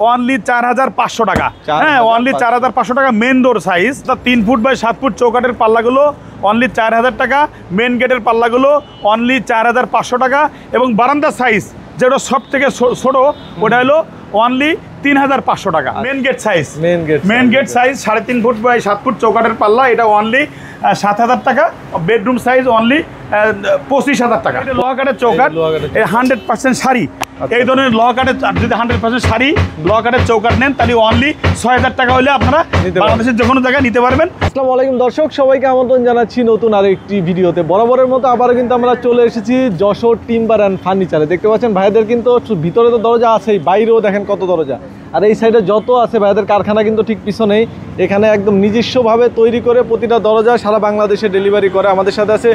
Only 4500 টাকা। হ্যাঁ, only 4500 টাকা। Main door size 3 foot by 7 foot চৌকাটের পাল্লাগুলো অনলি 4000 টাকা। মেন গেটের পাল্লাগুলো অনলি 4500 টাকা। এবং বারান্দার সাইজ যেটা সব থেকে ছোট ওটা হলো অনলি 3500 টাকা। Main gate size, main gate size 3.5 foot by 7 foot চৌকাটের পাল্লা, এটা অনলি 7000 টাকা। বেডরুম সাইজ অনলি 25000 টাকা। এটা লোহা কাঠের চৌকাট, 100% শাড়ি। এই ধরনের লোহা কাঠের যদি 100% শাড়ি লোহা কাঠের চৌকাট নেন তাহলে অনলি 6000 টাকা হলে আপনারা বাংলাদেশের যে কোনো জায়গায় নিতে পারবেন। আসসালামু আলাইকুম দর্শক, সবাইকে আমন্ত্রণ জানাচ্ছি নতুন আরেকটি ভিডিওতে। বরাবরের মতো আবারও কিন্তু আমরা চলে এসেছি যশোর টিম্বার অ্যান্ড ফার্নিচারে। দেখতে পাচ্ছেন ভাইদের কিন্তু ভিতরে তো দরজা আছেই, বাইরেও দেখেন কত দরজা। আর এই সাইডে যত আছে ভাইদের কারখানা কিন্তু ঠিক পিছনেই। এখানে একদম নিজস্বভাবে তৈরি করে প্রতিটা দরজা সারা বাংলাদেশে ডেলিভারি করে। আমাদের সাথে আছে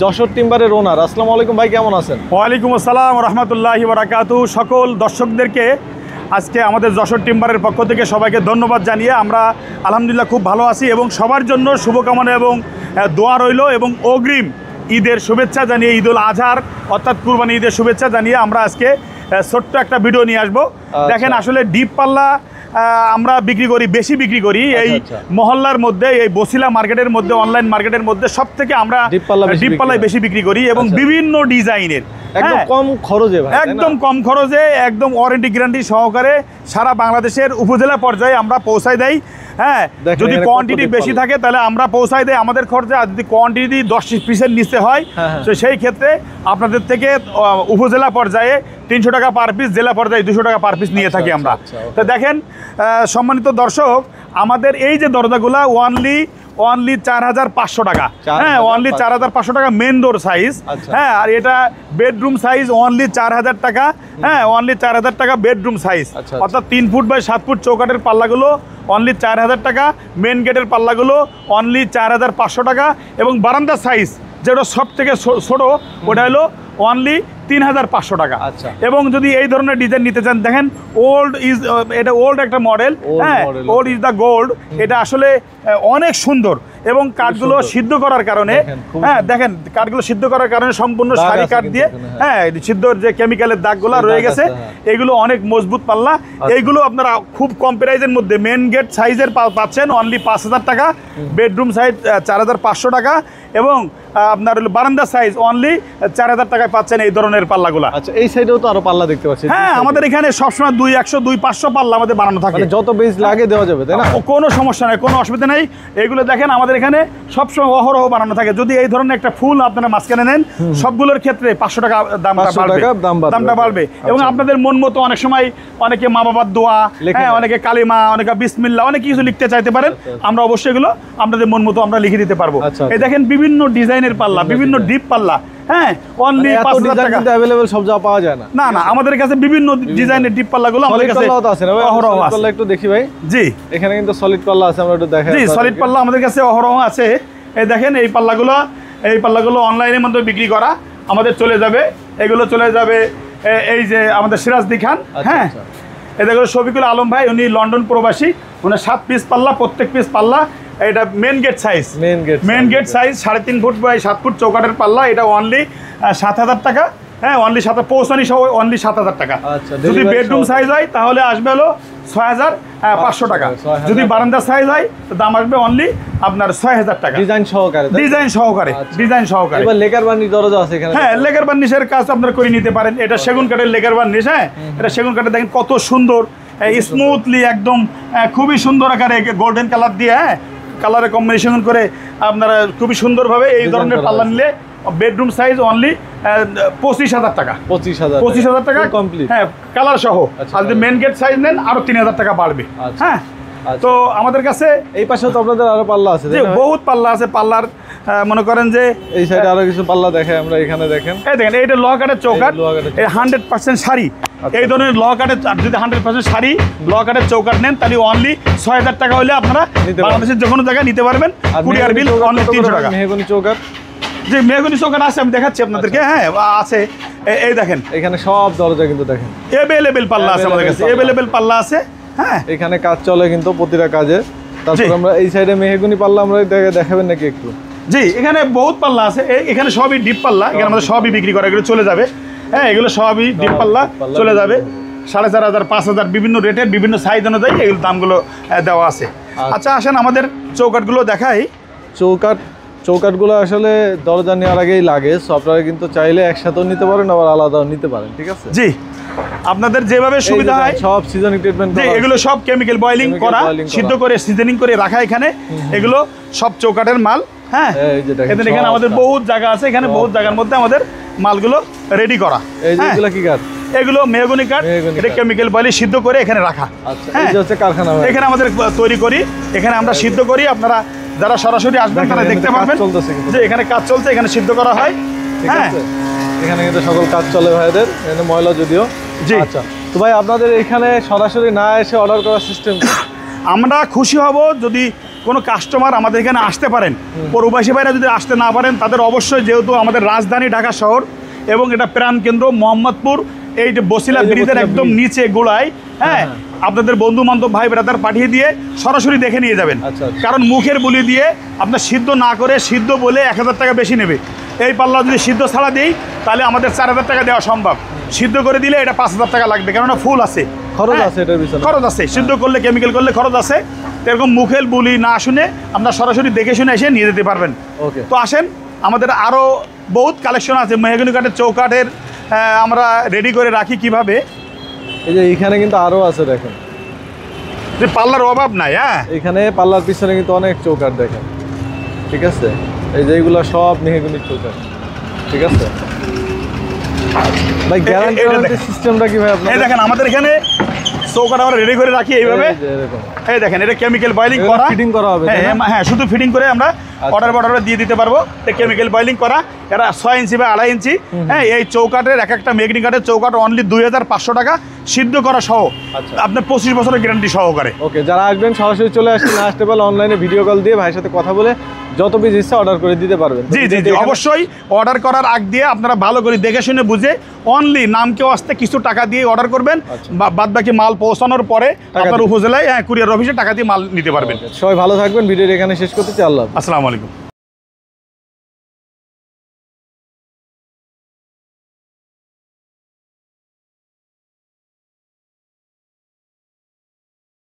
যশোর টিম্বারের ওনার। আসসালামু আলাইকুম ভাই, কেমন আছেন? ওয়ালাইকুম আসসালাম রহমতুল্লাহি বারাকাতু। সকল দর্শকদেরকে আজকে আমাদের যশোর টিম্বারের পক্ষ থেকে সবাইকে ধন্যবাদ জানিয়ে আমরা আলহামদুলিল্লাহ খুব ভালো আছি এবং সবার জন্য শুভকামনা এবং দোয়া রইল এবং অগ্রিম ঈদের শুভেচ্ছা জানিয়ে, ঈদুল আজহার অর্থাৎ কুরবানি ঈদের শুভেচ্ছা জানিয়ে আমরা আজকে ছোট্ট একটা ভিডিও নিয়ে আসবো। দেখেন আসলে ডিপ পাল্লা আমরা বিক্রি করি, বেশি বিক্রি করি এই মহল্লার মধ্যে, এই বসিলা মার্কেটের মধ্যে, অনলাইন মার্কেটের মধ্যে সব থেকে আমরা ডিপ পাল্লাই বেশি বিক্রি করি এবং বিভিন্ন ডিজাইনের একদম কম খরচে, একদম কম খরচে, একদম ওয়ারেন্টি গ্যারান্টি সহকারে সারা বাংলাদেশের উপজেলা পর্যায়ে আমরা পৌঁছায় দেই। হ্যাঁ, যদি কোয়ান্টিটি বেশি থাকে তাহলে আমরা পৌঁছায় দেই আমাদের খরচে, আর যদি কোয়ান্টিটি 10 পিসের নিচে হয় তো সেই ক্ষেত্রে আপনাদের থেকে উপজেলা পর্যায়ে 300 টাকা পার পিস, জেলা পর্যায়ে 200 টাকা পার পিস নিয়ে থাকি আমরা। তো দেখেন সম্মানিত দর্শক, আমাদের এই যে দরজাগুলা অনলি 4500 টাকা। হ্যাঁ, অনলি 4500 টাকা মেন ডোর সাইজ। হ্যাঁ, আর এটা বেডরুম সাইজ অনলি 4000 টাকা। হ্যাঁ, অনলি 4000 টাকা বেডরুম সাইজ, অর্থাৎ 3 ফুট বাই 7 ফুট চৌকাটের পাল্লাগুলো অনলি 4000 টাকা। মেন গেটের পাল্লাগুলো অনলি 4500 টাকা। এবং বারান্দার সাইজ যেটা সব থেকে ছোট ওটা হলো অনলি 3500 টাকা। এবং যদি এই ধরনের ডিজাইন নিতে চান, দেখেন ওল্ড ইজ, এটা ওল্ড একটা মডেল। হ্যাঁ, ওল্ড ইজ দ্য গোল্ড। এটা আসলে অনেক সুন্দর এবং কাঠগুলো সিদ্ধ করার কারণে, হ্যাঁ দেখেন কাঠগুলো সিদ্ধ করার কারণে সম্পূর্ণ শাড়ি কাঠ দিয়ে, হ্যাঁ সিদ্ধর যে কেমিক্যালের দাগগুলো রয়ে গেছে এগুলো অনেক মজবুত পাল্লা। এইগুলো আপনারা খুব কম প্রাইজের মধ্যে মেন গেট সাইজের পাচ্ছেন অনলি 5000 টাকা, বেডরুম সাইজ 4500 টাকা এবং আপনার বারান্দা সাইজ অনলি 4000 টাকায় পাচ্ছেন এই ধরনের পাল্লাগুলো। আচ্ছা, এই সাইডেও তো আরো পাল্লা দেখতে পাচ্ছি। হ্যাঁ, আমাদের এখানে সবসময় 200, 200 পাল্লা আমাদের বানানো থাকে, যত বেজ লাগে দেওয়া যাবে, তাই না? কোনো সমস্যা নেই, কোনো অসুবিধা নেই। এগুলো দেখেন আমাদের এখানে সবসময় অহরহ বানানো থাকে। যদি এই ধরনের একটা ফুল আপনারা মাঝখানে নেন সবগুলোর ক্ষেত্রে 500 টাকা দামটা বাড়বে। এবং আপনাদের মন মতো অনেক সময় অনেকে মা বাবার দোয়া, হ্যাঁ অনেকে কালিমা, অনেকে বিসমিল্লাহ, অনেক কিছু লিখতে চাইতে পারেন। আমরা অবশ্যই এগুলো আপনাদের মন মতো আমরা লিখে দিতে পারবো। এই দেখেন বিভিন্ন ডিজাইনের পাল্লা, বিভিন্ন ডিপ পাল্লা। হ্যাঁ, অনলি 5000 টাকা। अवेलेबल সব জায়গা পাওয়া যায় না। না না, আমাদের কাছে বিভিন্ন ডিজাইনের ডিপ পাল্লাগুলো আমাদের কাছে আছে না ভাই? পাল্লা একটু দেখি ভাই। জি, এখানে কিন্তু সলিড পাল্লা আছে, আমরা একটু দেখাই। জি, সলিড পাল্লা আমাদের কাছে অহরহ আছে। এই দেখেন এই পাল্লাগুলো অনলাইনের মধ্যে বিক্রি করা আমাদের চলে যাবে। এগুলো চলে যাবে এই যে আমাদের সিরাজদি খান। হ্যাঁ, এই দেখো শফিকুল আলম ভাই, উনি লন্ডন প্রবাসী। উনি 7 পিস পাল্লা, প্রত্যেক পিস পাল্লা এটা main gate size, main gate size 3.5 foot by 7 foot চৌকাটের পাল্লা, এটা অনলি 7000 টাকা। হ্যাঁ, অনলি 7 পৌঁছানি সহ অনলি 7000 টাকা। যদি বেডরুম সাইজ হয় তাহলে আসবে হলো 6500 টাকা। যদি বারান্দার সাইজ হয় তো দাম আসবে অনলি আপনার 6000 টাকা, ডিজাইন সহকারে। এবার লেকার বার্নিশ দরজা আছে এখানে। হ্যাঁ, লেকার বার্নিশের কাজ আপনারা করে নিতে পারেন। এটা সেগুন কাঠের লেকার বার্নিশ। হ্যাঁ, এটা সেগুন কাঠের দেখেন কত সুন্দর, স্মুথলি একদম খুবই সুন্দর আকারে গোল্ডেন কালার দিয়ে, হ্যাঁ কালারে কম্বিনেশন করে আপনারা খুবই সুন্দরভাবে এই ধরনের পাল্লা নিলে বেডরুম সাইজ অনলি 25000 টাকা। 25000 টাকা কমপ্লিট, হ্যাঁ কালার সহ। আর যদি মেন গেট সাইজ নেন আরো 3000 টাকা বাড়বে। হ্যাঁ, তো আমাদের কাছে এই পাশে তো আপনাদের আরো পাল্লা আছে, বহুত পাল্লা আছে। পাল্লার মনে করেন যে এই সাইডে আরো কিছু পাল্লা দেখাই আমরা। এখানে দেখেন, এই দেখেন এইটা লোহা কাঠের চৌকাট, 100% শাড়ি। এই ধরনের লোহা কাঠের, যদি 100% শাড়ি লোহা কাঠের চৌকাট নেন তাহলে অনলি 6000 টাকা হলে আপনারা বাংলাদেশের যে কোনো জায়গায় নিতে পারবেন। কুরিয়ার বিল অনলি 300 টাকা। মেহগনি চৌকাট, যে মেহগনি চৌকাট আছে আমি দেখাচ্ছি আপনাদেরকে। হ্যাঁ আছে, এই দেখেন এখানে সব দরজা কিন্তু দেখেন অ্যাভেলেবেল পাল্লা আছে আমাদের কাছে, অ্যাভেলেবেল পাল্লা আছে। হ্যাঁ, এখানে কাজ চলে কিন্তু প্রতিটা কাজে। তারপর আমরা এই সাইডে মেহগনি পাল্লা আমরা দেখাবেন নাকি একটু? জি, এখানে বহুত পাল্লা আছে। এখানে সবই ডিপ পাল্লা, এখানে আমাদের সবই বিক্রি করা, এগুলো চলে যাবে। হ্যাঁ, এগুলো সবই ডিপ পাল্লা চলে যাবে। 4,500 5,000 বিভিন্ন রেটের বিভিন্ন সাইজ অনুযায়ী এগুলো দামগুলো দেওয়া আছে। আচ্ছা আসেন আমাদের চৌকাঠগুলো দেখাই। চৌকাঠগুলো আসলে দরজা নেওয়ার আগেই লাগে, সো আপনারা কিন্তু চাইলে একসাথেও নিতে পারেন আবার আলাদাও নিতে পারেন, ঠিক আছে? জি, আপনাদের যেভাবে সুবিধা হয়। সব সিজনিং ট্রিটমেন্ট, এগুলো সব কেমিক্যাল বয়েলিং করা, সিদ্ধ করে সিজনিং করে রাখা এখানে। এগুলো সব চৌকাঠের মাল। হ্যাঁ, এখানে আমাদের বহুত জায়গা আছে, এখানে বহুত জায়গার মধ্যে আমাদের মালগুলো রেডি করা। এইগুলো কি কাঠ? এগুলো মেহগনি কাঠ, এটা কেমিক্যাল বয়েলিং সিদ্ধ করে এখানে রাখা। হ্যাঁ, এই হচ্ছে কারখানা, এখানে আমাদের তৈরি করি, এখানে আমরা সিদ্ধ করি। আপনারা যারা সরাসরি আসবেন তারা দেখতে পারবেন যে এখানে কাজ চলছে, এখানে সিদ্ধ করা হয়। হ্যাঁ, এখানে কিন্তু সকল কাজ চলে ভাইদের, এখানে ময়লা যদিও। জি। আচ্ছা, তো ভাই আপনাদের এখানে সরাসরি না এসে অর্ডার করার সিস্টেম? আমরা খুশি হব যদি কোনো কাস্টমার আমাদের এখানে আসতে পারেন। প্রবাসী ভাইরা যদি আসতে না পারেন তাদের অবশ্যই, যেহেতু আমাদের রাজধানী ঢাকা শহর এবং এটা প্রাণকেন্দ্র মোহাম্মদপুর, এই যে বসিলা ব্রিজের একদম নিচে গোড়ায়, হ্যাঁ, আপনাদের বন্ধু বান্ধব ভাই ব্রাদার পাঠিয়ে দিয়ে সরাসরি দেখে নিয়ে যাবেন। কারণ মুখের বুলি দিয়ে আপনার সিদ্ধ না করে সিদ্ধ বলে 1,000 টাকা বেশি নেবে। এই পাল্লা যদি সিদ্ধ ছাড়া দিই তাহলে আমাদের 4,000 টাকা দেওয়া সম্ভব। সিদ্ধ করে দিলে এটা 5,000 টাকা লাগবে, কেননা ফুল আছে, খরচ আছে, এটার পিছনে খরচ আছে। সিদ্ধ করলে কেমিক্যাল করলে খরচ আছে। এরকম মুখের বুলি না শুনে আপনার সরাসরি দেখে শুনে এসে নিয়ে যেতে পারবেন। ওকে, তো আসেন, আমাদের আরও বহুত কালেকশন আছে মেহগনি কাঠের চৌকাঠের। আমরা রেডি করে রাখি কিভাবে, এই যে এখানে কিন্তু আরও আছে, দেখেন যে পাল্লার অভাব নাই। হ্যাঁ, এখানে পাল্লার পিছনে কিন্তু অনেক চৌকাঠ দেখেন, ঠিক আছে? এই যে এইগুলো সব মেহগনির চৌকাঠ, ঠিক আছে ভাই? গ্যারান্টি সিস্টেমটা কি ভাই আপনাদের? এই দেখেন আমাদের এখানে চৌকাঠ আমরা রেডি করে রাখি এইভাবে। এই দেখেন, এটা কেমিক্যাল বয়েলিং করা, ফিটিং করা হবে। হ্যাঁ, শুধু ফিটিং করে আমরা অর্ডার দিয়ে দিতে পারবো। কেমিক্যাল বয়েলিং করা, এরা 6 ইঞ্চি বা 2.5 ইঞ্চি। হ্যাঁ, এই চৌকাঠের একটা মেগনি কাঠের চৌকাঠ অনলি 2,500 টাকা সিদ্ধ করা সহ, আপনার 25 বছরের গ্যারান্টি সহকারে। ওকে, যারা আসবেন সরাসরি চলে আসতে, না আসতে পারলে অনলাইনে ভিডিও কল দিয়ে ভাইয়ের সাথে কথা বলে যত পিস ইচ্ছা অর্ডার করে দিতে পারবেন। জি জি জি, অবশ্যই অর্ডার করার আগ দিয়ে আপনারা ভালো করে দেখে শুনে বুঝে অনলি নামকেও আসতে কিছু টাকা দিয়ে অর্ডার করবেন। বাদ বাকি মাল পৌঁছানোর পরে আপনার উপজেলায় কুরিয়ার অফিসে টাকা দিয়ে মাল নিতে পারবেন। সবাই ভালো থাকবেন, ভিডিওটা এখানে শেষ করতে চাই। আল্লাহ, আসসালামু আলাইকুম।